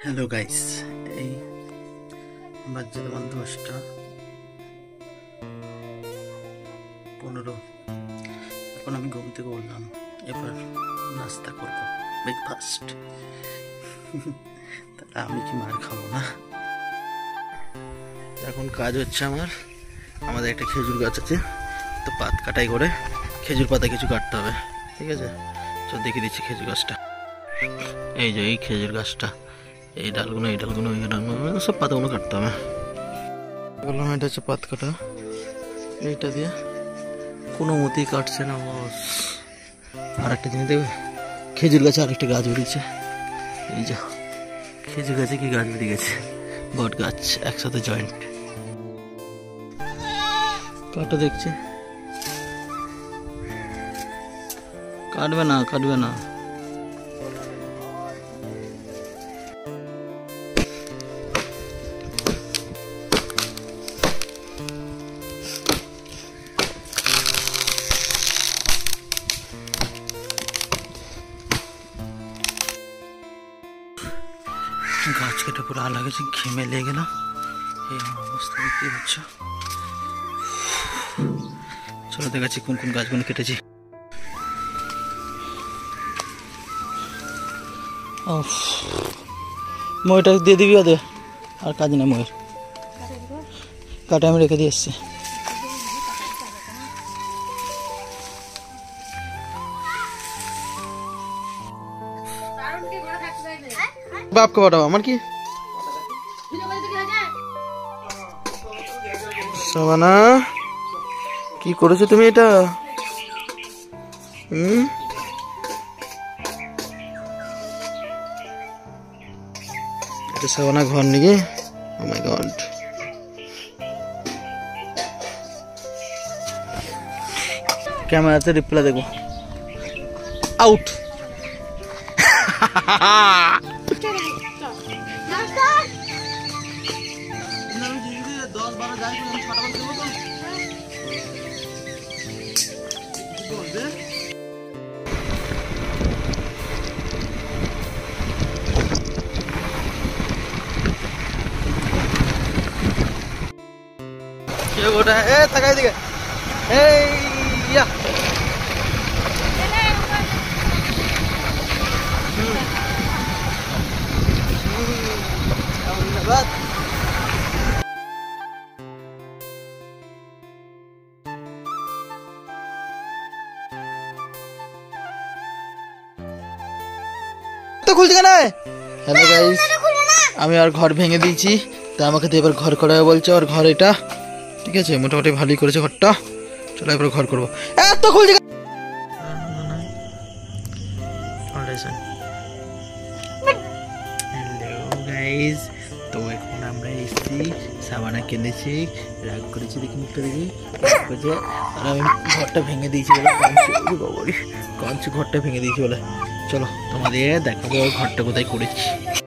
Hello guys, এই বাজে তখন 10:15। এখন আমি ঘুম থেকে উঠলাম, এবার নাস্তা করবো, ব্রেকফাস্ট। তাহলে আমি কি মার খাবো না? এখন কাজ হচ্ছে আমাদের একটা খেজুর গাছ আছে, তো পাত কাটাই করে খেজুর পাতা কিছু কাটতে হবে, ঠিক আছে? তো দেখিয়ে দিচ্ছি খেজুর গাছটা। এই যে এই খেজুর গাছটা, এই ডালগুলো সব পাতাগুলো কাটতে হবে। বললাম এটা হচ্ছে পাত কাটা, এইটা দিয়ে কোনো মতেই কাটছে না বস। আর একটা জিনিস দেখবে, খেজুর গাছে আরেকটা গাছ বেরিয়েছে। এই যে খেজুর গাছে কি গাছ বেরিয়ে গেছে, বট গাছ একসাথে জয়েন্ট। কাটা দেখছে, কাটবে না। গাছ কেটে পুরো আলা গেছে, ঘেমে লেগে গেল। এই আমার অবস্থা দেখতে পাচ্ছ। চলো দেখাচ্ছি কোন কোন গাছগুলো কেটেছি। ময়টা দিয়ে দিবি ওদের, আর কাজ নেই। ময়ের কাটা আমি রেখে দিয়ে এসছি। বাপকে পাঠাবো, আমার কি সাবানা, কি করেছো তুমি এটা? এটা সাবানা ঘর নাকি? ও মাই গড। ক্যামেরাতে রিপ্লাই দেখো, আউট। তাকাই দিকে, ধন্যবাদ। তো খুলছে কেন? হ্যালো গাইস, আমি আর ঘর ভেঙে দিয়েছি, তা আমাকে তো এবার ঘর করা বলছে। আর ঘর এটা ঠিক আছে, মোটামুটি ভালোই করেছে ঘরটা। চলো এবার ঘর করবো। এত খুলছে হ্যালো গাইস, তো এখন আমরা এসেছি, সাবানা কিনেছি, রাগ করেছি, দেখি মুখটা দেখি করেছে। আর আমি ঘরটা ভেঙে দিয়েছি বলে, ঘরটা ভেঙে দিয়েছি বলে। চলো তোমাদের দেখাবো ঘরটা কোথায় করেছি।